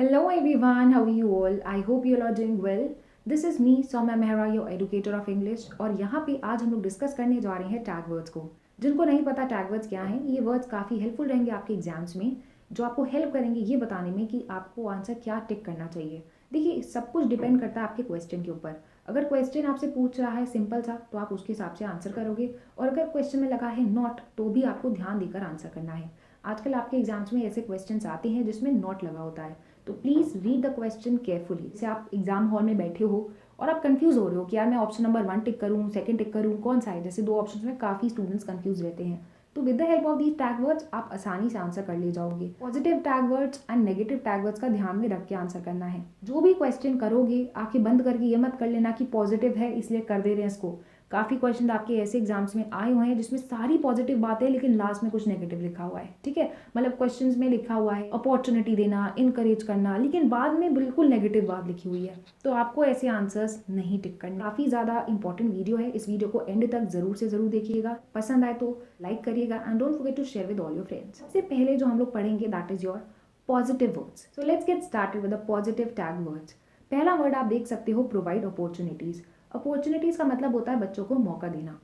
Hello everyone, how are you all? I hope you all are doing well. This is me, Soumya Mehra, your educator of English और यहाँ पे आज हम लोग discuss करने जा रहे हैं टैग वर्ड्स को। जिनको नहीं पता टैग वर्ड्स क्या हैं, ये वर्ड्स काफ़ी हेल्पफुल रहेंगे आपके एग्जाम्स में, जो आपको हेल्प करेंगे ये बताने में कि आपको आंसर क्या टिक करना चाहिए। देखिए, सब कुछ डिपेंड करता है आपके क्वेश्चन के ऊपर। अगर क्वेश्चन आपसे पूछ रहा है सिंपल सा तो आप उसके हिसाब से आंसर करोगे, और अगर क्वेश्चन में लगा है नॉट तो भी आपको ध्यान देकर आंसर करना है। आजकल आपके एग्जाम्स में ऐसे क्वेश्चंस आते हैं जिसमें नॉट लगा होता है, तो please read the question carefully. जैसे आप एग्जाम हॉल में बैठे हो और आप कंफ्यूज हो रहे हो कि यार मैं ऑप्शन नंबर 1 टिक करूँ, सेकंड टिक करूँ, कौन सा है। जैसे दो ऑप्शन में काफ़ी स्टूडेंट्स कंफ्यूज रहते हैं, तो with the help of these tag words आप आसानी से आंसर कर ले जाओगे। Positive tag words and negative tag words का ध्यान में रख के आंसर करना है। जो भी क्वेश्चन करोगे आंखें बंद करके ये मत कर लेना कि पॉजिटिव है इसलिए कर दे रहे हैं इसको। काफ़ी क्वेश्चन आपके ऐसे एग्जाम्स में आए हुए हैं जिसमें सारी पॉजिटिव बातें हैं लेकिन लास्ट में कुछ नेगेटिव लिखा हुआ है। ठीक है, मतलब क्वेश्चंस में लिखा हुआ है अपॉर्चुनिटी देना, इनकरेज करना, लेकिन बाद में बिल्कुल नेगेटिव बात लिखी हुई है, तो आपको ऐसे आंसर्स नहीं टिक करने। काफ़ी ज़्यादा इंपॉर्टेंट वीडियो है, इस वीडियो को एंड तक जरूर से ज़रूर देखिएगा। पसंद आए तो लाइक करिएगा and don't forget to share with all your friends. सबसे पहले जो हम लोग पढ़ेंगे that is your positive words. So let's get started with the positive tag words. पहला वर्ड आप देख सकते हो, प्रोवाइड अपॉर्चुनिटीज़। अपॉर्चुनिटीज़ का मतलब होता है बच्चों को मौका देना।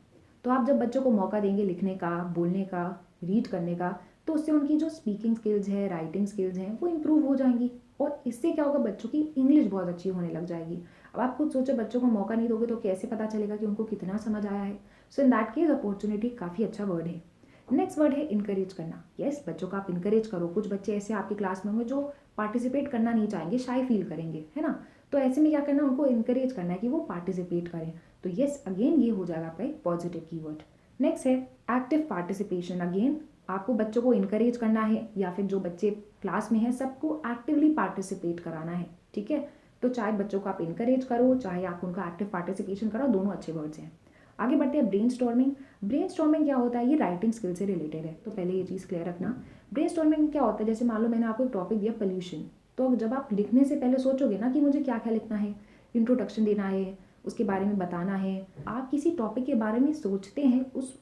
तो आप जब बच्चों को मौका देंगे लिखने का, बोलने का, रीड करने का, तो उससे उनकी जो स्पीकिंग स्किल्स है, राइटिंग स्किल्स हैं, वो इम्प्रूव हो जाएंगी और इससे क्या होगा, बच्चों की इंग्लिश बहुत अच्छी होने लग जाएगी। अब आप खुद सोचो, बच्चों को मौका नहीं दोगे तो कैसे पता चलेगा कि उनको कितना समझ आया है। सो इन दैट केस अपॉर्चुनिटी काफ़ी अच्छा वर्ड है। नेक्स्ट वर्ड है इनकरेज करना। यस, बच्चों का आप इनकरेज करो। कुछ बच्चे ऐसे आपकी क्लास में होंगे जो पार्टिसिपेट करना नहीं चाहेंगे, शाय फील करेंगे, है ना। तो ऐसे में क्या करना है, उनको इनकरेज करना है कि वो पार्टिसिपेट करें। तो यस, अगेन ये हो जाएगा आपका एक पॉजिटिव कीवर्ड। नेक्स्ट है एक्टिव पार्टिसिपेशन। अगेन आपको बच्चों को इनकरेज करना है या फिर जो बच्चे क्लास में हैं सबको एक्टिवली पार्टिसिपेट कराना है। ठीक है, तो चाहे बच्चों को आप इनकरेज करो, चाहे आप उनका एक्टिव पार्टिसिपेशन करो, दोनों अच्छे वर्ड्स हैं। आगे बढ़ते हैं ब्रेन स्टॉर्मिंग। ब्रेन स्टॉर्मिंग क्या होता है, ये राइटिंग स्किल से रिलेटेड है, तो पहले ये चीज़ क्लियर रखना। ब्रेन स्टॉर्मिंग क्या होता है, जैसे मान लो मैंने आपको एक टॉपिक दिया पोल्यूशन, तो जब आप लिखने से पहले सोचोगे ना कि मुझे क्या क्या लिखना है, इंट्रोडक्शन देना है, उसके बारे में बताना है। आप किसी टॉपिक के बारे में सोचते हैं, उस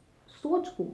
सोच को,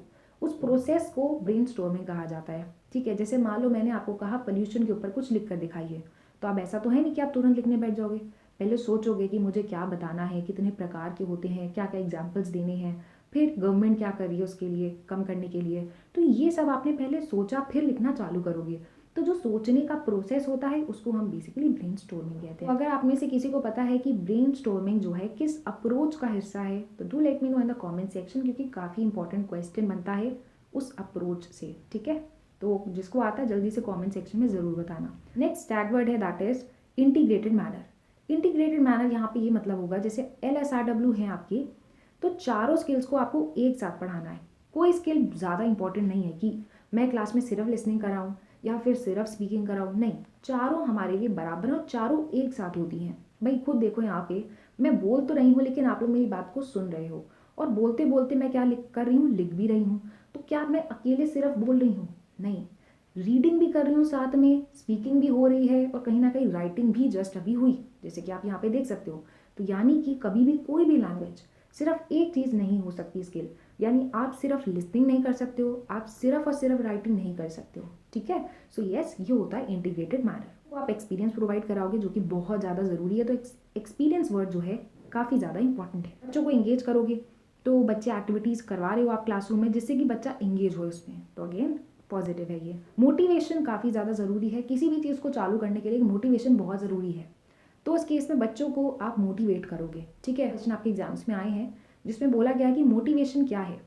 उस प्रोसेस को ब्रेन स्टॉर्मिंग कहा जाता है। ठीक है, जैसे मान लो मैंने आपको कहा पोल्यूशन के ऊपर कुछ लिख कर दिखाइए, तो अब ऐसा तो है नहीं कि आप तुरंत लिखने बैठ जाओगे। पहले सोचोगे कि मुझे क्या बताना है, कितने प्रकार के होते हैं, क्या क्या एग्जाम्पल्स देने हैं, फिर गवर्नमेंट क्या कर रही है उसके लिए कम करने के लिए। तो ये सब आपने पहले सोचा फिर लिखना चालू करोगे। तो जो सोचने का प्रोसेस होता है उसको हम बेसिकली ब्रेन स्टॉर्मिंग कहते हैं। तो अगर आप में से किसी को पता है कि ब्रेन स्टॉर्मिंग जो है किस अप्रोच का हिस्सा है तो do let me know in the comment section, क्योंकि काफ़ी इंपॉर्टेंट क्वेश्चन बनता है उस अप्रोच से। ठीक है, तो जिसको आता है जल्दी से कमेंट सेक्शन में ज़रूर बताना। नेक्स्ट टैग वर्ड है that is integrated manner. Integrated manner यहाँ पे ये मतलब होगा, जैसे LSRW है आपकी, तो चारों स्किल्स को आपको एक साथ पढ़ाना है। कोई स्किल ज़्यादा इंपॉर्टेंट नहीं है कि मैं क्लास में सिर्फ लिसनिंग कराऊँ या फिर सिर्फ स्पीकिंग कराऊँ, नहीं, चारों हमारे लिए बराबर हैं और चारों एक साथ होती हैं। भाई खुद देखो, यहाँ पे मैं बोल तो रही हूँ लेकिन आप लोग मेरी बात को सुन रहे हो, और बोलते बोलते मैं क्या लिख कर रही हूँ, लिख भी रही हूँ। तो क्या मैं अकेले सिर्फ बोल रही हूँ, नहीं, रीडिंग भी कर रही हूँ, साथ में स्पीकिंग भी हो रही है और कहीं ना कहीं राइटिंग भी जस्ट अभी हुई, जैसे कि आप यहाँ पे देख सकते हो। तो यानी कि कभी भी कोई भी लैंग्वेज सिर्फ एक चीज़ नहीं हो सकती स्किल, यानी आप सिर्फ लिसनिंग नहीं कर सकते हो, आप सिर्फ और सिर्फ राइटिंग नहीं कर सकते हो। ठीक है, सो यस, ये होता है इंटीग्रेटेड मैनर। तो आप एक्सपीरियंस प्रोवाइड कराओगे जो कि बहुत ज़्यादा ज़रूरी है। तो एक्सपीरियंस वर्ड जो है काफ़ी ज़्यादा इंपॉर्टेंट है। बच्चों को इंगेज करोगे, तो बच्चे एक्टिविटीज़ करवा रहे हो आप क्लासरूम में जिससे कि बच्चा इंगेज हो उसमें, तो अगेन पॉजिटिव है ये। मोटिवेशन काफ़ी ज़्यादा ज़रूरी है, किसी भी चीज़ को चालू करने के लिए मोटिवेशन बहुत ज़रूरी है। तो उस केस में बच्चों को आप मोटिवेट करोगे। ठीक है, क्वेश्चन आपके एग्जाम्स में आए हैं जिसमें बोला गया है कि मोटिवेशन क्या है,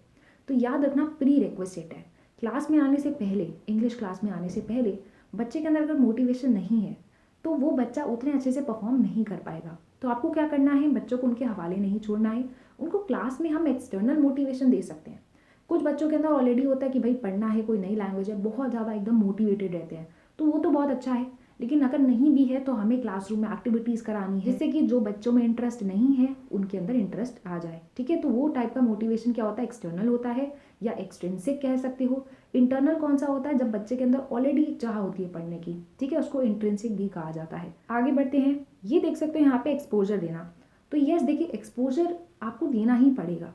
तो याद रखना प्री रिक्वेस्ट है। क्लास में आने से पहले, इंग्लिश क्लास में आने से पहले बच्चे के अंदर अगर मोटिवेशन नहीं है तो वो बच्चा उतने अच्छे से परफॉर्म नहीं कर पाएगा। तो आपको क्या करना है, बच्चों को उनके हवाले नहीं छोड़ना है। उनको क्लास में हम एक्सटर्नल मोटिवेशन दे सकते हैं। कुछ बच्चों के अंदर ऑलरेडी होता है कि भाई पढ़ना है, कोई नई लैंग्वेज है, बहुत ज़्यादा एकदम मोटिवेटेड रहते हैं, तो वो तो बहुत अच्छा है। लेकिन अगर नहीं भी है तो हमें क्लासरूम में एक्टिविटीज़ करानी है जिससे कि जो बच्चों में इंटरेस्ट नहीं है उनके अंदर इंटरेस्ट आ जाए। ठीक है, तो वो टाइप का मोटिवेशन क्या होता है, एक्सटर्नल होता है या एक्सट्रिंसिक कह सकते हो। इंटरनल कौन सा होता है, जब बच्चे के अंदर ऑलरेडी एक चाह होती है पढ़ने की। ठीक है, उसको इंट्रिंसिक भी कहा जाता है। आगे बढ़ते हैं, ये देख सकते हो यहाँ पे एक्सपोजर देना। तो यस, देखिए एक्सपोजर आपको देना ही पड़ेगा।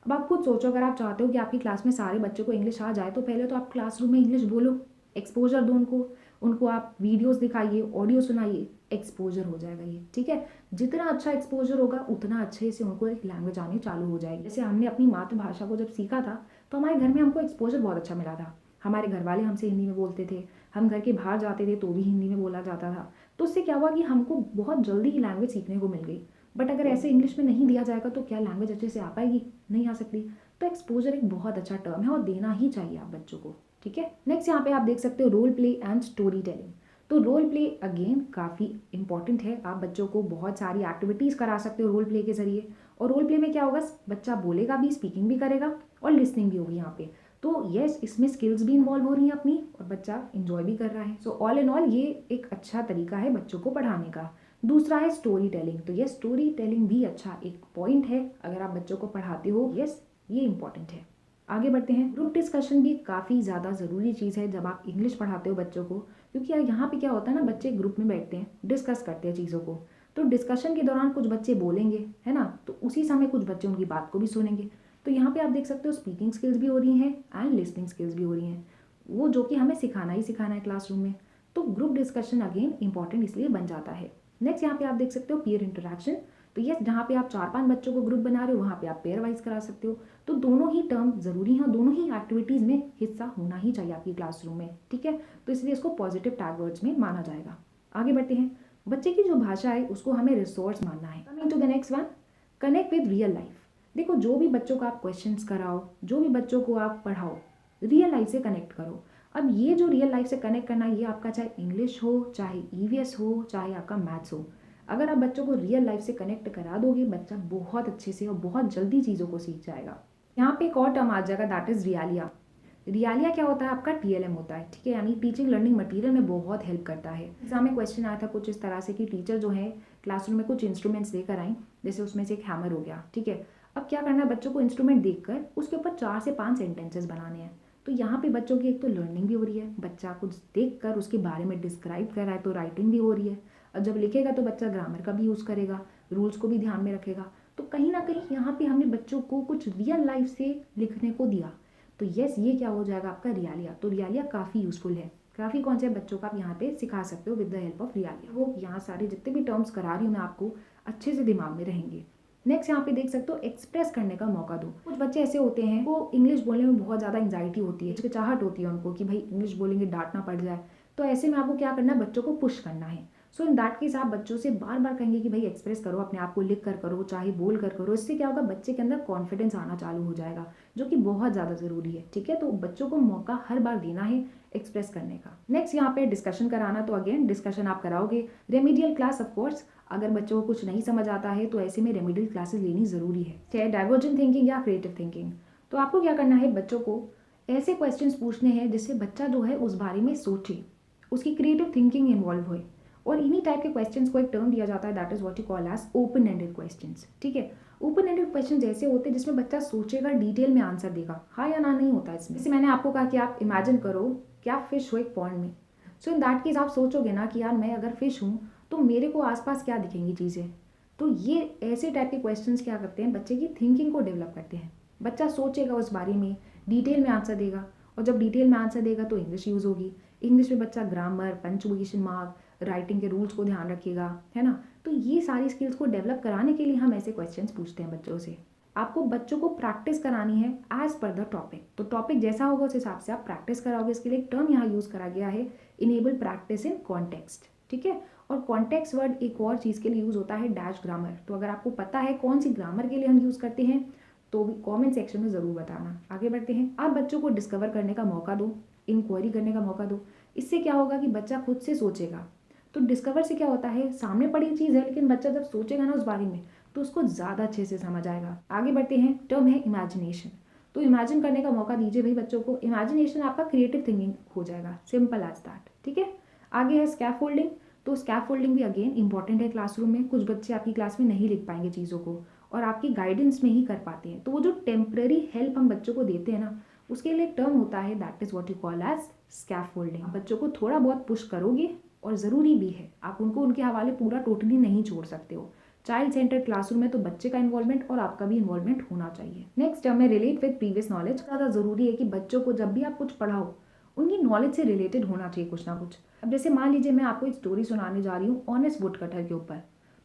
अब आप खुद सोचो, अगर आप चाहते हो कि आपकी क्लास में सारे बच्चों को इंग्लिश आ जाए तो पहले तो आप क्लासरूम में इंग्लिश बोलो, एक्सपोजर दो उनको, उनको आप वीडियोस दिखाइए, ऑडियो सुनाइए, एक्सपोजर हो जाएगा ये, ठीक है। जितना अच्छा एक्सपोजर होगा उतना अच्छे से उनको एक लैंग्वेज आनी चालू हो जाएगी। जैसे हमने अपनी मातृभाषा को जब सीखा था तो हमारे घर में हमको एक्सपोजर बहुत अच्छा मिला था। हमारे घर वाले हमसे हिंदी में बोलते थे, हम घर के बाहर जाते थे तो भी हिंदी में बोला जाता था। तो उससे क्या हुआ कि हमको बहुत जल्दी ही लैंग्वेज सीखने को मिल गई। बट अगर ऐसे इंग्लिश में नहीं दिया जाएगा तो क्या लैंग्वेज अच्छे से आ पाएगी? नहीं आ सकती। तो एक्सपोजर एक बहुत अच्छा टर्म है और देना ही चाहिए आप बच्चों को, ठीक है। नेक्स्ट यहाँ पे आप देख सकते हो role play and story telling. तो रोल प्ले अगेन काफ़ी इंपॉर्टेंट है। आप बच्चों को बहुत सारी एक्टिविटीज़ करा सकते हो रोल प्ले के जरिए। और रोल प्ले में क्या होगा, बच्चा बोलेगा भी, स्पीकिंग भी करेगा और लिसनिंग भी होगी यहाँ पे। तो यस, इसमें स्किल्स भी इन्वॉल्व हो रही हैं अपनी और बच्चा इंजॉय भी कर रहा है। सो ऑल इन ऑल ये एक अच्छा तरीका है बच्चों को पढ़ाने का। दूसरा है स्टोरी टेलिंग। तो ये स्टोरी टेलिंग भी अच्छा एक पॉइंट है अगर आप बच्चों को पढ़ाते हो। यस, ये इंपॉर्टेंट है। आगे बढ़ते हैं। ग्रुप डिस्कशन भी काफ़ी ज़्यादा ज़रूरी चीज़ है जब आप इंग्लिश पढ़ाते हो बच्चों को, क्योंकि यहाँ पे क्या होता है ना, बच्चे ग्रुप में बैठते हैं, डिस्कस करते हैं चीज़ों को। तो डिस्कशन के दौरान कुछ बच्चे बोलेंगे, है ना, तो उसी समय कुछ बच्चे उनकी बात को भी सुनेंगे। तो यहाँ पे आप देख सकते हो स्पीकिंग स्किल्स भी हो रही हैं एंड लिसनिंग स्किल्स भी हो रही हैं, वो जो कि हमें सिखाना ही सिखाना है क्लासरूम में। तो ग्रुप डिस्कशन अगेन इंपॉर्टेंट इसलिए बन जाता है। नेक्स्ट यहाँ पे आप देख सकते हो पीयर इंटरेक्शन। तो यस, जहाँ पे आप 4-5 बच्चों को ग्रुप बना रहे हो वहाँ पे आप पेयर वाइज करा सकते हो। तो दोनों ही टर्म ज़रूरी हैं और दोनों ही एक्टिविटीज़ में हिस्सा होना ही चाहिए आपकी क्लासरूम में, ठीक है। तो इसलिए इसको पॉजिटिव टैग वर्ड्स में माना जाएगा। आगे बढ़ते हैं। बच्चे की जो भाषा है उसको हमें रिसोर्स मानना है। Coming to the next one, connect with real life. देखो, जो भी बच्चों को आप क्वेश्चंस कराओ, जो भी बच्चों को आप पढ़ाओ, रियल लाइफ से कनेक्ट करो। अब ये जो रियल लाइफ से कनेक्ट करना, ये आपका चाहे इंग्लिश हो, चाहे ईवीएस हो, चाहे आपका मैथ्स हो, अगर आप बच्चों को रियल लाइफ से कनेक्ट करा दोगे, बच्चा बहुत अच्छे से और बहुत जल्दी चीज़ों को सीख जाएगा। यहाँ पे एक और टर्म आ जाएगा, दैट इज़ रियालिया। रियालिया क्या होता है? आपका टीएलएम होता है, ठीक है, यानी टीचिंग लर्निंग मटेरियल में बहुत हेल्प करता है। एग्जाम में क्वेश्चन आया था कुछ इस तरह से कि टीचर जो है क्लासरूम में कुछ इंस्ट्रूमेंट्स लेकर आई, जैसे उसमें से एक हैमर हो गया, ठीक है। अब क्या करना है, बच्चों को इंस्ट्रूमेंट देखकर उसके ऊपर 4 से 5 सेंटेंसेस बनाने हैं। तो यहाँ पे बच्चों की एक तो लर्निंग भी हो रही है, बच्चा कुछ देख कर उसके बारे में डिस्क्राइब कर रहा है, तो राइटिंग भी हो रही है। और जब लिखेगा तो बच्चा ग्रामर का भी यूज़ करेगा, रूल्स को भी ध्यान में रखेगा। तो कहीं ना कहीं यहाँ पे हमने बच्चों को कुछ रियल लाइफ से लिखने को दिया। तो यस, ये क्या हो जाएगा आपका रियालिया। तो रियालिया काफ़ी यूज़फुल है, काफ़ी कॉन्सेप्ट बच्चों का आप यहाँ पे सिखा सकते हो विद द हेल्प ऑफ रियालिया। वो यहाँ सारे जितने भी टर्म्स करा रही हूँ मैं आपको अच्छे से दिमाग में रहेंगे। नेक्स्ट यहाँ पे देख सकते हो एक्सप्रेस करने का मौका दो। कुछ बच्चे ऐसे होते हैं वो इंग्लिश बोलने में बहुत ज़्यादा एंग्जाइटी होती है, हिचकिचाहट होती है उनको कि भाई इंग्लिश बोलेंगे डांट ना पड़ जाए। तो ऐसे में आपको क्या करना है, बच्चों को पुश करना है। सो इन दैट केस आप बच्चों से बार बार कहेंगे कि भाई एक्सप्रेस करो अपने आप को, लिख कर करो, चाहे बोल कर करो। इससे क्या होगा, बच्चे के अंदर कॉन्फिडेंस आना चालू हो जाएगा, जो कि बहुत ज़्यादा ज़रूरी है, ठीक है। तो बच्चों को मौका हर बार देना है एक्सप्रेस करने का। नेक्स्ट यहाँ पे डिस्कशन कराना, तो अगेन डिस्कशन आप कराओगे। रेमिडियल क्लास ऑफ कोर्स, अगर बच्चों को कुछ नहीं समझ आता है तो ऐसे में रेमिडियल क्लासेस लेनी ज़रूरी है, चाहे डाइवर्जेंट थिंकिंग या क्रिएटिव थिंकिंग। तो आपको क्या करना है, बच्चों को ऐसे क्वेश्चंस पूछने हैं जिससे बच्चा जो है उस बारे में सोचे, उसकी क्रिएटिव थिंकिंग इन्वॉल्व हो। और इन्हीं टाइप के क्वेश्चंस को एक टर्म दिया जाता है, that is what you call as open ended questions, ठीक है। ओपन एंडेड क्वेश्चंस ऐसे होते हैं जिसमें बच्चा सोचेगा, डिटेल में आंसर देगा, हाँ या ना नहीं होता इसमें। जैसे मैंने आपको कहा कि आप इमेजिन करो कि आप फिश हो एक पॉन्ड में। सो इन दैट केस आप सोचोगे ना कि यार मैं अगर फिश हूँ तो मेरे को आसपास क्या दिखेंगी चीज़ें। तो ये ऐसे टाइप के क्वेश्चंस क्या करते हैं, बच्चे की थिंकिंग को डेवलप करते हैं। बच्चा सोचेगा उस बारे में, डिटेल में आंसर देगा, और जब डिटेल में आंसर देगा तो इंग्लिश यूज़ होगी। इंग्लिश में बच्चा ग्रामर, पंचुएशन मार्क, राइटिंग के रूल्स को ध्यान रखेगा, है ना। तो ये सारी स्किल्स को डेवलप कराने के लिए हम ऐसे क्वेश्चंस पूछते हैं बच्चों से। आपको बच्चों को प्रैक्टिस करानी है एज पर द टॉपिक। तो टॉपिक जैसा होगा उस हिसाब से आप प्रैक्टिस कराओगे। इसके लिए एक टर्म यहाँ यूज़ करा गया है, इनेबल प्रैक्टिस इन कॉन्टेक्स्ट, ठीक है। और कॉन्टेक्स्ट वर्ड एक और चीज़ के लिए यूज़ होता है, डैश ग्रामर। तो अगर आपको पता है कौन सी ग्रामर के लिए हम यूज़ करते हैं तो भी कमेंट सेक्शन में ज़रूर बताना। आगे बढ़ते हैं। आप बच्चों को डिस्कवर करने का मौका दो, इंक्वायरी करने का मौका दो। इससे क्या होगा कि बच्चा खुद से सोचेगा। तो डिस्कवर से क्या होता है, सामने पड़ी चीज़ है लेकिन बच्चा जब सोचेगा ना उस बारे में तो उसको ज़्यादा अच्छे से समझ आएगा। आगे बढ़ते हैं। टर्म है इमेजिनेशन। तो इमेजिन करने का मौका दीजिए भाई बच्चों को। इमेजिनेशन आपका क्रिएटिव थिंकिंग हो जाएगा, सिंपल एज दैट, ठीक है। आगे है स्कैफोल्डिंग। तो स्कैफोल्डिंग भी अगेन इंपॉर्टेंट है क्लासरूम में। कुछ बच्चे आपकी क्लास में नहीं लिख पाएंगे चीज़ों को और आपकी गाइडेंस में ही कर पाते हैं। तो वो जो टेम्पररी हेल्प हम बच्चों को देते हैं ना, उसके लिए एक टर्म होता है, that is what you call as scaffolding. बच्चों को थोड़ा बहुत पुश करोगे और ज़रूरी भी है, आप उनको उनके हवाले पूरा टोटली नहीं छोड़ सकते हो। चाइल्ड सेंटर्ड क्लासरूम में तो बच्चे का इन्वॉल्वमेंट और आपका भी इन्वॉल्वमेंट होना चाहिए। नेक्स्ट टर्म है रिलेट विद प्रीवियस नॉलेज। ज़्यादा ज़रूरी है कि बच्चों को जब भी आप कुछ पढ़ाओ उनकी नॉलेज से रिलेटेड होना चाहिए कुछ ना कुछ। अब जैसे मान लीजिए मैं आपको एक स्टोरी सुनाने जा रही हूँ ऑनेस्ट वुड कटर के ऊपर,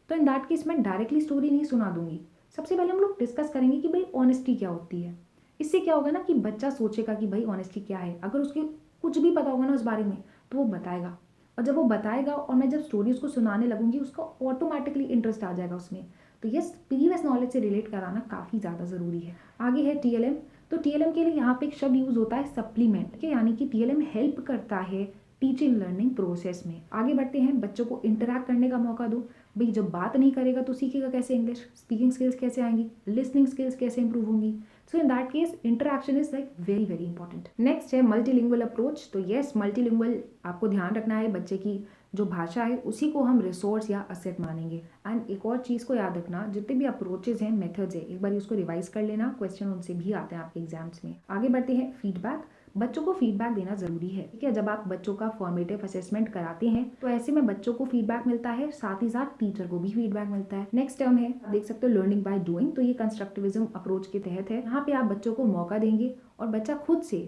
तो इन दैट केस मैं डायरेक्टली स्टोरी नहीं सुना दूंगी। सबसे पहले हम लोग डिस्कस करेंगे कि भाई ऑनेस्टी क्या होती है। इससे क्या होगा ना कि बच्चा सोचेगा कि भाई ऑनेस्टी क्या है। अगर उसके कुछ भी पता होगा ना उस बारे में तो वो बताएगा, और जब वो बताएगा और मैं जब स्टोरी उसको सुनाने लगूंगी उसका ऑटोमेटिकली इंटरेस्ट आ जाएगा उसमें। तो यस, प्रीवियस नॉलेज से रिलेट कराना काफ़ी ज़्यादा ज़रूरी है। आगे है टीएलएम। तो टीएलएम के लिए यहाँ पे एक शब्द यूज़ होता है सप्लीमेंट के, यानी कि टीएलएम हेल्प करता है टीचिंग लर्निंग प्रोसेस में। आगे बढ़ते हैं, बच्चों को इंटरैक्ट करने का मौका दो। भाई जब बात नहीं करेगा तो सीखेगा कैसे इंग्लिश, स्पीकिंग स्किल्स कैसे आएंगी, लिसनिंग स्किल्स कैसे इंप्रूव होंगी। So in that case interaction is like very very important. Next है मल्टीलिंगुअल अप्रोच। तो येस, मल्टीलिंगुअल आपको ध्यान रखना है, बच्चे की जो भाषा है उसी को हम रिसोर्स या असेट मानेंगे। एंड एक और चीज़ को याद रखना, जितने भी अप्रोचेज हैं, मेथड्स है, एक बार उसको रिवाइज कर लेना, क्वेश्चन उनसे भी आते हैं आपके एग्जाम्स में। आगे बढ़ते हैं, फीडबैक। बच्चों को फीडबैक देना जरूरी है, ठीक है। जब आप बच्चों का फॉर्मेटिव असेसमेंट कराते हैं तो ऐसे में बच्चों को फीडबैक मिलता है, साथ ही साथ टीचर को भी फीडबैक मिलता है। नेक्स्ट टर्म है, आप देख सकते हो लर्निंग बाय डूइंग। तो ये कंस्ट्रक्टिविज्म अप्रोच के तहत है। यहाँ पे आप बच्चों को मौका देंगे और बच्चा खुद से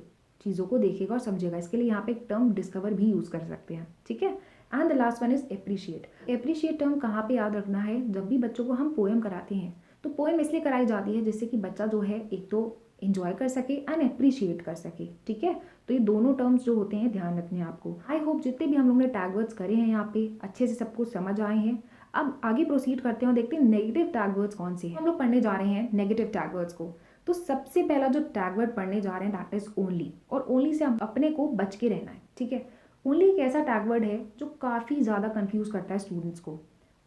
चीज़ों को देखेगा और समझेगा। इसके लिए यहाँ पे एक टर्म डिस्कवर भी यूज कर सकते हैं, ठीक है। And the last one is appreciate. Appreciate term कहाँ पे याद रखना है, जब भी बच्चों को हम पोएम कराते हैं तो पोएम इसलिए कराई जाती है जिससे कि बच्चा जो है एक तो एंजॉय कर सके एंड अप्रिशिएट कर सके, ठीक है। तो ये दोनों टर्म्स जो होते हैं ध्यान रखने हैं आपको। आई होप जितने भी हम लोग ने टैग वर्ड्स करे हैं यहाँ पे अच्छे से सबको समझ आए हैं। अब आगे प्रोसीड करते हैं और देखते हैं नेगेटिव टैग वर्ड्स कौन से हैं। हम लोग पढ़ने जा रहे हैं नेगेटिव टैग वर्ड्स को। तो सबसे पहला जो टैग वर्ड पढ़ने जा रहे हैं दैट इज ओनली। और ओनली से अपने को बच के रहना है, ठीक है। ओनली एक ऐसा टैग वर्ड है जो काफ़ी ज़्यादा कंफ्यूज करता है स्टूडेंट्स को।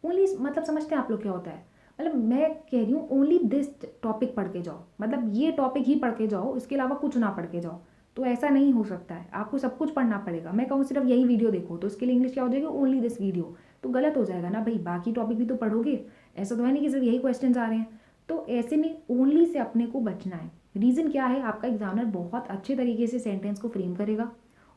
ओनली मतलब समझते हैं आप लोग क्या होता है? मतलब मैं कह रही हूँ ओनली दिस टॉपिक पढ़ के जाओ, मतलब ये टॉपिक ही पढ़ के जाओ, इसके अलावा कुछ ना पढ़ के जाओ। तो ऐसा नहीं हो सकता है, आपको सब कुछ पढ़ना पड़ेगा। मैं कहूँ सिर्फ यही वीडियो देखो तो इसके लिए इंग्लिश क्या हो जाएगी, ओनली दिस वीडियो, तो गलत हो जाएगा ना भाई, बाकी टॉपिक भी तो पढ़ोगे। ऐसा तो है नहीं कि सिर्फ यही क्वेश्चन आ रहे हैं। तो ऐसे में ओनली से अपने को बचना है। रीज़न क्या है, आपका एग्जामिनर बहुत अच्छे तरीके से सेंटेंस को फ्रेम करेगा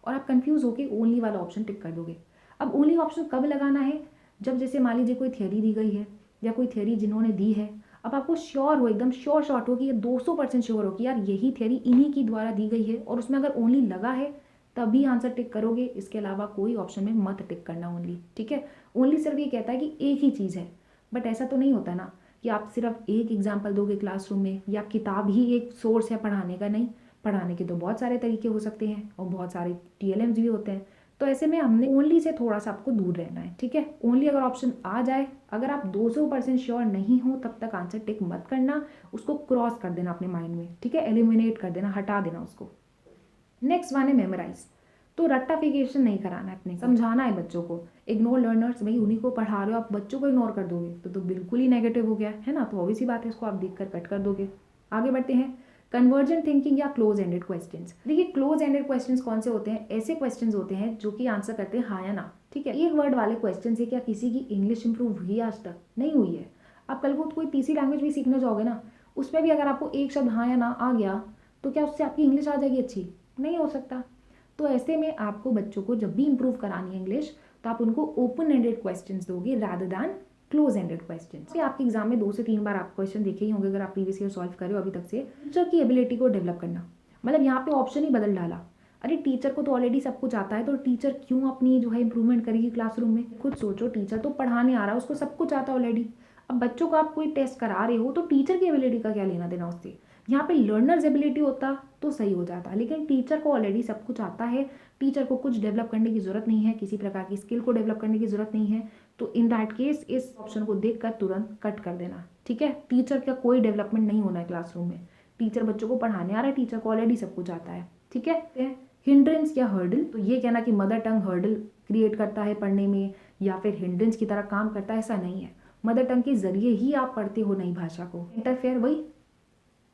और आप कंफ्यूज होकर ओनली वाला ऑप्शन टिक कर दोगे। अब ओनली ऑप्शन कब लगाना है, जब जैसे मान लीजिए कोई थ्योरी दी गई है या कोई थ्योरी जिन्होंने दी है, अब आपको श्योर हो, एकदम श्योर शॉट हो कि ये 200% श्योर हो कि यार यही थ्योरी इन्हीं की द्वारा दी गई है और उसमें अगर ओनली लगा है तभी आंसर टिक करोगे। इसके अलावा कोई ऑप्शन में मत टिक करना ओनली, ठीक है। ओनली सिर्फ ये कहता है कि एक ही चीज़ है, बट ऐसा तो नहीं होता ना कि आप सिर्फ एक एग्जाम्पल दोगे क्लासरूम में या किताब ही एक सोर्स है पढ़ाने का। नहीं, पढ़ाने के तो बहुत सारे तरीके हो सकते हैं और बहुत सारे टीएलएम्स भी होते हैं। तो ऐसे में हमने ओनली से थोड़ा सा आपको दूर रहना है, ठीक है। ओनली अगर ऑप्शन आ जाए, अगर आप 200% श्योर नहीं हो तब तक आंसर टिक मत करना, उसको क्रॉस कर देना अपने माइंड में, ठीक है, एलिमिनेट कर देना, हटा देना उसको। नेक्स्ट वन है मेमोराइज। तो रट्टाफिकेशन नहीं कराना है, अपने समझाना है बच्चों को। इग्नोर लर्नर्स, भाई उन्हीं को पढ़ा रहे हो, आप बच्चों को इग्नोर कर दोगे तो बिल्कुल ही नेगेटिव हो गया है ना। तो ऑब्वियस ही बात है, इसको आप देख कर कट कर दोगे। आगे बढ़ते हैं, कन्वर्जेंट थिंकिंग या क्लोज एंडेड क्वेश्चंस। देखिए क्लोज एंडेड क्वेश्चंस कौन से होते हैं, ऐसे क्वेश्चंस होते हैं जो कि आंसर करते हैं हाँ या ना, ठीक है। एक वर्ड वाले क्वेश्चन से क्या किसी की इंग्लिश इंप्रूव हुई है? आज तक नहीं हुई है। आप कल को कोई तीसरी लैंग्वेज भी सीखने जाओगे ना, उसमें भी अगर आपको एक शब्द हाँ या ना आ गया तो क्या उससे आपकी इंग्लिश आ जाएगी अच्छी? नहीं हो सकता। तो ऐसे में आपको बच्चों को जब भी इंप्रूव करानी है इंग्लिश तो आप उनको ओपन एंडेड क्वेश्चंस दोगे rather than close ended questions. आपके एग्जाम में 2 से 3 बार आप क्वेश्चन देखे ही होंगे अगर आप प्रीवियस ईयर सॉल्व कर रहे हो अभी तक से। टीचर की एबिलिटी को डेवलप करना, मतलब यहाँ पे ऑप्शन ही बदल डाला। अरे टीचर को तो ऑलरेडी सब कुछ आता है, तो टीचर क्यों अपनी जो है इंप्रूवमेंट करेगी क्लासरूम में? खुद सोचो, टीचर तो पढ़ाने आ रहा है, उसको सब कुछ आता है ऑलरेडी। अब बच्चों को आप कोई टेस्ट करा रहे हो तो टीचर की एबिलिटी का क्या लेना देना उससे? यहाँ पे लर्नर्स एबिलिटी होता तो सही हो जाता, लेकिन टीचर को ऑलरेडी सब कुछ आता है, टीचर को कुछ डेवलप करने की जरूरत नहीं है, किसी प्रकार की स्किल को डेवलप करने की जरूरत नहीं है। तो इन दैट केस इस ऑप्शन को देखकर तुरंत कट कर देना, ठीक है। टीचर का कोई डेवलपमेंट नहीं होना है क्लासरूम में, टीचर बच्चों को पढ़ाने आ रहा है, टीचर को ऑलरेडी सब कुछ आता है, ठीक है। हिंड्रेंस या हर्डल, तो ये कहना कि मदर टंग हर्डल क्रिएट करता है पढ़ने में या फिर हिंड्रेंस की तरह काम करता है, ऐसा नहीं है। मदर टंग के जरिए ही आप पढ़ते हो नई भाषा को। इंटरफेयर, वही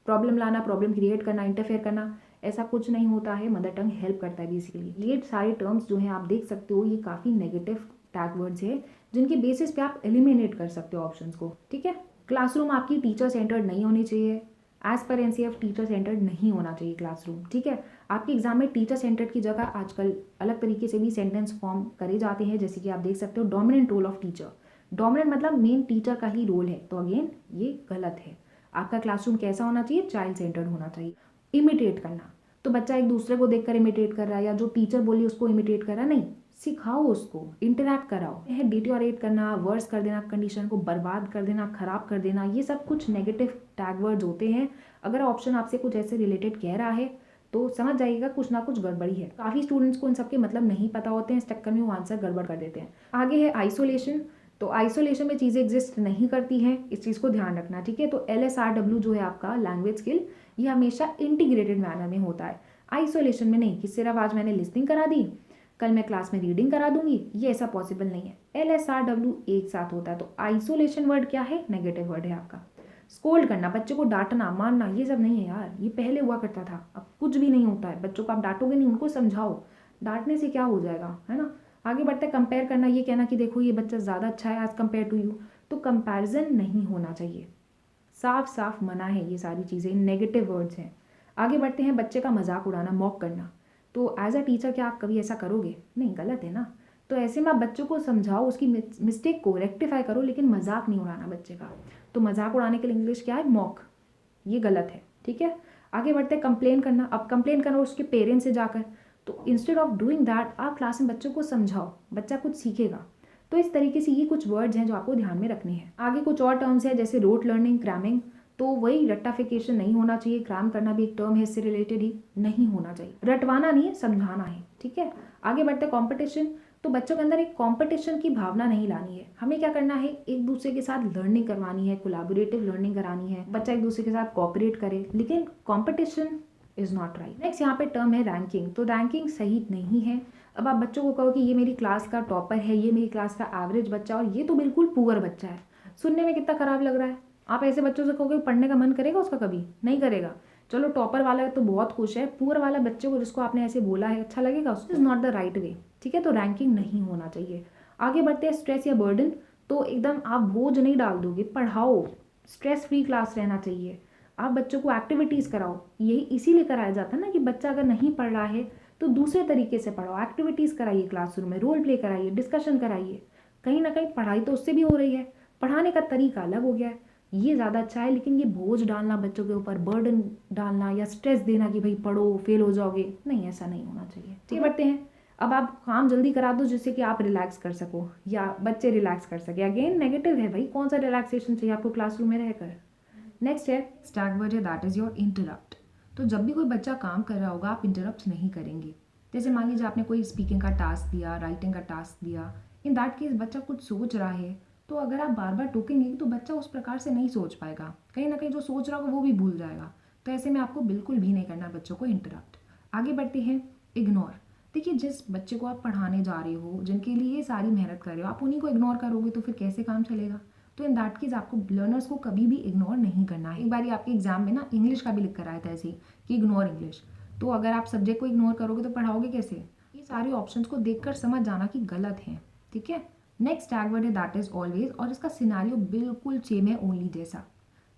प्रॉब्लम लाना, प्रॉब्लम क्रिएट करना, इंटरफेयर करना, ऐसा कुछ नहीं होता है। मदर टंग हेल्प करता है बेसिकली। ये सारे टर्म्स जो हैं आप देख सकते हो, ये काफ़ी नेगेटिव टैग वर्ड्स है जिनके बेसिस पे आप एलिमिनेट कर सकते हो ऑप्शंस को, ठीक है। क्लासरूम आपकी टीचर सेंटर्ड नहीं होनी चाहिए, as per NCF teacher centred नहीं होना चाहिए क्लासरूम, ठीक है। आपके एग्जाम में टीचर सेंटर्ड की जगह आजकल अलग तरीके से भी सेंटेंस फॉर्म करे जाते हैं, जैसे कि आप देख सकते हो dominant role of teacher. Dominant मतलब मेन टीचर का ही रोल है, तो अगेन ये गलत है। आपका क्लासरूम कैसा होना चाहिए? चाइल्ड सेंटर्ड होना चाहिए। इमिटेट करना, तो बच्चा एक दूसरे को देखकर इमिटेट कर रहा है या जो टीचर बोली उसको इमिटेट कर रहा है, नहीं, सिखाओ उसको, इंटरैक्ट कराओ। है डिटोरेट करना, वर्स कर देना, कंडीशन को बर्बाद कर देना, खराब कर देना, ये सब कुछ नेगेटिव टैग वर्ड्स होते हैं। अगर ऑप्शन आपसे कुछ ऐसे रिलेटेड कह रहा है तो समझ जाइएगा कुछ ना कुछ गड़बड़ी है। काफ़ी स्टूडेंट्स को इन सब के मतलब नहीं पता होते हैं, इस चक्कर में वो आंसर गड़बड़ कर देते हैं। आगे है आइसोलेशन। तो आइसोलेशन में चीज़ें एग्जिस्ट नहीं करती हैं, इस चीज़ को ध्यान रखना, ठीक है। तो LSRW जो है आपका लैंग्वेज स्किल, ये हमेशा इंटीग्रेटेड मैनर में होता है, आइसोलेशन में नहीं कि सिर्फ आज मैंने लिसनिंग करा दी, कल मैं क्लास में रीडिंग करा दूंगी, ये ऐसा पॉसिबल नहीं है। LSRW एक साथ होता है। तो आइसोलेशन वर्ड क्या है? नेगेटिव वर्ड है आपका। स्कोल्ड करना, बच्चे को डांटना, मारना, ये सब नहीं है यार, ये पहले हुआ करता था, अब कुछ भी नहीं होता है। बच्चों को आप डांटोगे नहीं, उनको समझाओ, डांटने से क्या हो जाएगा, है ना। आगे बढ़ते कंपेयर करना, ये कहना कि देखो ये बच्चा ज़्यादा अच्छा है एज कम्पेयर टू यू, तो कंपैरिजन नहीं होना चाहिए, साफ साफ मना है, ये सारी चीज़ें नेगेटिव वर्ड्स हैं। आगे बढ़ते हैं बच्चे का मजाक उड़ाना, मॉक करना। तो एज अ टीचर क्या आप कभी ऐसा करोगे? नहीं, गलत है ना। तो ऐसे में आप बच्चों को समझाओ, उसकी मिस्टेक को रेक्टिफाई करो, लेकिन मजाक नहीं उड़ाना बच्चे का। तो मजाक उड़ाने के लिए इंग्लिश क्या है? मॉक, ये गलत है, ठीक है। आगे बढ़ते हैं कंप्लेन करना। अब कंप्लेन करना उसके पेरेंट्स से जाकर, तो इंस्टेड ऑफ डूइंग दैट आप क्लास में बच्चों को समझाओ, बच्चा कुछ सीखेगा। तो इस तरीके से ये कुछ वर्ड्स हैं जो आपको ध्यान में रखने हैं। आगे कुछ और टर्म्स हैं जैसे रोट लर्निंग, क्रैमिंग। तो वही रट्टाफिकेशन नहीं होना चाहिए, क्रैम करना भी एक टर्म है, इससे रिलेटेड ही नहीं होना चाहिए। रटवाना नहीं है, समझाना है, ठीक है। आगे बढ़ते कंपटीशन। तो बच्चों के अंदर एक कंपटीशन की भावना नहीं लानी है, हमें क्या करना है, एक दूसरे के साथ लर्निंग करवानी है, कोलैबोरेटिव लर्निंग करानी है, बच्चा एक दूसरे के साथ कोऑपरेट करे, लेकिन competition is not right. Next यहाँ पे टर्म है रैंकिंग। तो रैंकिंग सही नहीं है। अब आप बच्चों को कहो कि ये मेरी क्लास का टॉपर है, ये मेरी क्लास का एवरेज बच्चा, और ये तो बिल्कुल पुअर बच्चा है, सुनने में कितना खराब लग रहा है। आप ऐसे बच्चों से कहोगे पढ़ने का मन करेगा उसका? कभी नहीं करेगा। चलो टॉपर वाला तो बहुत खुश है, पुअर वाला बच्चे को जिसको आपने ऐसे बोला है अच्छा लगेगा? उसको is not the right way, ठीक है। तो रैंकिंग नहीं होना चाहिए। आगे बढ़ते हैं स्ट्रेस या बर्डन। तो एकदम आप बोझ नहीं डाल दोगे, पढ़ाओ, स्ट्रेस फ्री क्लास रहना चाहिए। आप बच्चों को एक्टिविटीज़ कराओ, यही इसीलिए कराया जाता है ना कि बच्चा अगर नहीं पढ़ रहा है तो दूसरे तरीके से पढ़ाओ, एक्टिविटीज़ कराइए, क्लासरूम में रोल प्ले कराइए, डिस्कशन कराइए। कहीं ना कहीं पढ़ाई तो उससे भी हो रही है, पढ़ाने का तरीका अलग हो गया है, ये ज़्यादा अच्छा है। लेकिन ये बोझ डालना बच्चों के ऊपर, बर्डन डालना या स्ट्रेस देना कि भाई पढ़ो फेल हो जाओगे, नहीं, ऐसा नहीं होना चाहिए। ठीक बढ़ते हैं। अब आप काम जल्दी करा दो जिससे कि आप रिलैक्स कर सको या बच्चे रिलैक्स कर सके, अगेन नेगेटिव है भाई, कौन सा रिलैक्सेशन चाहिए आपको क्लासरूम में रहकर। नेक्स्ट है स्टैग वर्ड है, दैट इज़ योर इंटरप्ट। तो जब भी कोई बच्चा काम कर रहा होगा आप इंटरप्ट नहीं करेंगे। जैसे मान लीजिए आपने कोई स्पीकिंग का टास्क दिया, राइटिंग का टास्क दिया, इन दैट केस बच्चा कुछ सोच रहा है, तो अगर आप बार बार टोकेंगे तो बच्चा उस प्रकार से नहीं सोच पाएगा, कहीं ना कहीं जो सोच रहा होगा वो भी भूल जाएगा। तो ऐसे में आपको बिल्कुल भी नहीं करना बच्चों को इंटरप्ट। आगे बढ़ते हैं इग्नोर। देखिए जिस बच्चे को आप पढ़ाने जा रहे हो, जिनके लिए सारी मेहनत कर रहे हो, आप उन्हीं को इग्नोर करोगे तो फिर कैसे काम चलेगा। तो इन दैट केस आपको लर्नर्स को कभी भी इग्नोर नहीं करना है। एक बार आपके एग्जाम में ना इंग्लिश का भी लिख कर आया था ऐसे ही कि इग्नोर इंग्लिश, तो अगर आप सब्जेक्ट को इग्नोर करोगे तो पढ़ाओगे कैसे। ये सारे ऑप्शंस को देखकर समझ जाना कि गलत है, ठीक है। नेक्स्ट टैग वर्ड है दैट इज ऑलवेज, और इसका सिनारियो बिल्कुल सेम है ओनली जैसा।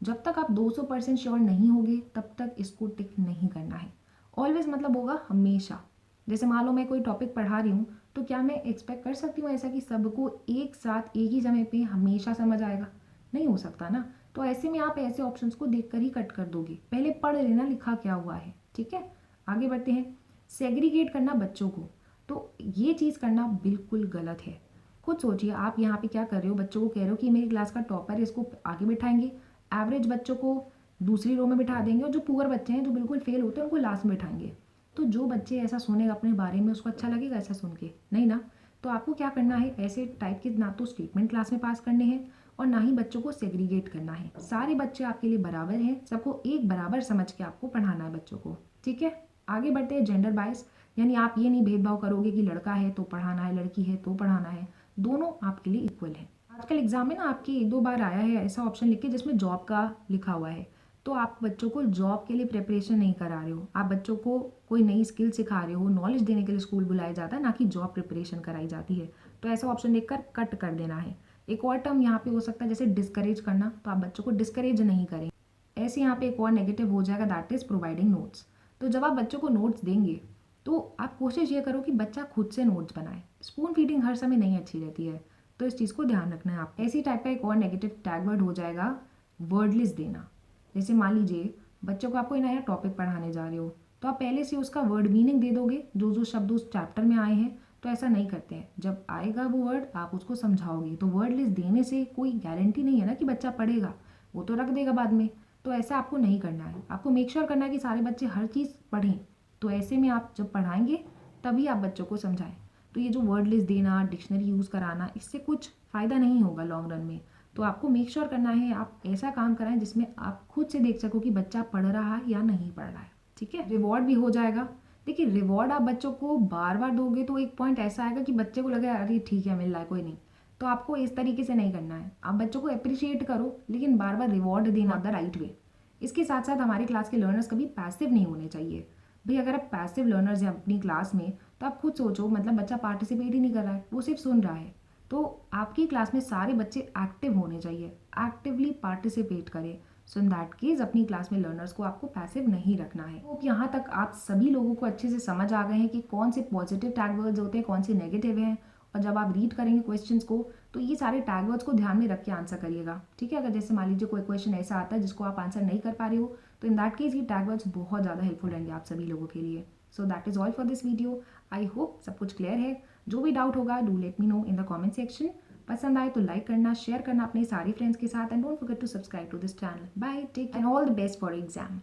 जब तक आप 200% श्योर नहीं होगे तब तक इसको टिक नहीं करना है। ऑलवेज मतलब होगा हमेशा। जैसे मान लो मैं कोई टॉपिक पढ़ा रही हूँ, तो क्या मैं एक्सपेक्ट कर सकती हूँ ऐसा कि सबको एक साथ एक ही समय पे हमेशा समझ आएगा? नहीं हो सकता ना। तो ऐसे में आप ऐसे ऑप्शंस को देखकर ही कट कर दोगे, पहले पढ़ लेना लिखा क्या हुआ है, ठीक है। आगे बढ़ते हैं सेग्रीगेट करना बच्चों को। तो ये चीज़ करना बिल्कुल गलत है। खुद सोचिए आप यहाँ पे क्या कर रहे हो, बच्चों को कह रहे हो कि मेरी क्लास का टॉपर है इसको आगे बिठाएंगे, एवरेज बच्चों को दूसरी रो में बिठा देंगे, और जो पुअर बच्चे हैं जो बिल्कुल फेल होते हैं उनको लास्ट में बिठाएंगे। तो जो बच्चे ऐसा सुनेगा अपने बारे में उसको अच्छा लगेगा ऐसा सुन के? नहीं ना। तो आपको क्या करना है, ऐसे टाइप के ना तो स्टेटमेंट क्लास में पास करने हैं और ना ही बच्चों को सेग्रीगेट करना है। सारे बच्चे आपके लिए बराबर हैं, सबको एक बराबर समझ के आपको पढ़ाना है बच्चों को, ठीक है। आगे बढ़ते हैं जेंडर बायस, यानी आप ये नहीं भेदभाव करोगे कि लड़का है तो पढ़ाना है, लड़की है तो पढ़ाना है, दोनों आपके लिए इक्वल है। आजकल एग्जाम में ना आपके एक दो बार आया है ऐसा ऑप्शन लिख के जिसमें जॉब का लिखा हुआ है, तो आप बच्चों को जॉब के लिए प्रिपरेशन नहीं करा रहे हो, आप बच्चों को कोई नई स्किल सिखा रहे हो, नॉलेज देने के लिए स्कूल बुलाया जाता है, ना कि जॉब प्रिपरेशन कराई जाती है। तो ऐसा ऑप्शन देखकर कट कर देना है। एक और टर्म यहाँ पे हो सकता है जैसे डिस्करेज करना, तो आप बच्चों को डिस्करेज नहीं करें। ऐसे यहाँ पे एक और नेगेटिव हो जाएगा, दैट इज प्रोवाइडिंग नोट्स। तो जब आप बच्चों को नोट्स देंगे तो आप कोशिश ये करो कि बच्चा खुद से नोट्स बनाए। स्पून फीडिंग हर समय नहीं अच्छी रहती है, तो इस चीज़ को ध्यान रखना है आप। ऐसी टाइप का एक और नेगेटिव टैग वर्ड हो जाएगा वर्डलेस देना। जैसे मान लीजिए बच्चों को आप कोई नया टॉपिक पढ़ाने जा रहे हो, तो आप पहले से उसका वर्ड मीनिंग दे दोगे, जो जो शब्द उस चैप्टर में आए हैं। तो ऐसा नहीं करते हैं, जब आएगा वो वर्ड आप उसको समझाओगे। तो वर्ड लिस्ट देने से कोई गारंटी नहीं है ना कि बच्चा पढ़ेगा, वो तो रख देगा बाद में। तो ऐसा आपको नहीं करना है, आपको मेक श्योर करना है कि सारे बच्चे हर चीज़ पढ़ें। तो ऐसे में आप जब पढ़ाएंगे तभी आप बच्चों को समझाएं। तो ये जो वर्ड लिस्ट देना, डिक्शनरी यूज़ कराना, इससे कुछ फ़ायदा नहीं होगा लॉन्ग रन में। तो आपको मेक श्योर करना है आप ऐसा काम कराएं जिसमें आप खुद से देख सको कि बच्चा पढ़ रहा है या नहीं पढ़ रहा है। ठीक है, रिवॉर्ड भी हो जाएगा। देखिए, रिवॉर्ड आप बच्चों को बार बार दोगे तो एक पॉइंट ऐसा आएगा कि बच्चे को लगेगा अरे ठीक है मिल रहा है कोई नहीं। तो आपको इस तरीके से नहीं करना है, आप बच्चों को अप्रिशिएट करो लेकिन बार बार रिवॉर्ड देना द राइट वे। इसके साथ साथ हमारी क्लास के लर्नर्स कभी पैसिव नहीं होने चाहिए। भाई अगर आप पैसिव लर्नर्स हैं अपनी क्लास में तो आप खुद सोचो, मतलब बच्चा पार्टिसिपेट ही नहीं कर रहा है, वो सिर्फ सुन रहा है। तो आपकी क्लास में सारे बच्चे एक्टिव होने चाहिए, एक्टिवली पार्टिसिपेट करें। सो इन दैट केस अपनी क्लास में लर्नर्स को आपको पैसिव नहीं रखना है। तो यहाँ तक आप सभी लोगों को अच्छे से समझ आ गए हैं कि कौन से पॉजिटिव टैग वर्ड्स होते हैं, कौन से नेगेटिव हैं। और जब आप रीड करेंगे क्वेश्चंस को तो ये सारे टैग वर्ड्स को ध्यान में रख के आंसर करिएगा। ठीक है, अगर जैसे मान लीजिए कोई क्वेश्चन ऐसा आता है जिसको आप आंसर नहीं कर पा रहे हो तो इन दैट केस ये टैग वर्ड्स बहुत ज़्यादा हेल्पफुल रहेंगे आप सभी लोगों के लिए। So that is all for this video. I hope सब कुछ क्लियर है। जो भी डाउट होगा do let me know in the comment section. पसंद आए तो लाइक करना, शेयर करना अपने सारे फ्रेंड्स के साथ and don't forget to subscribe to this channel. Bye, take and all the best for exam.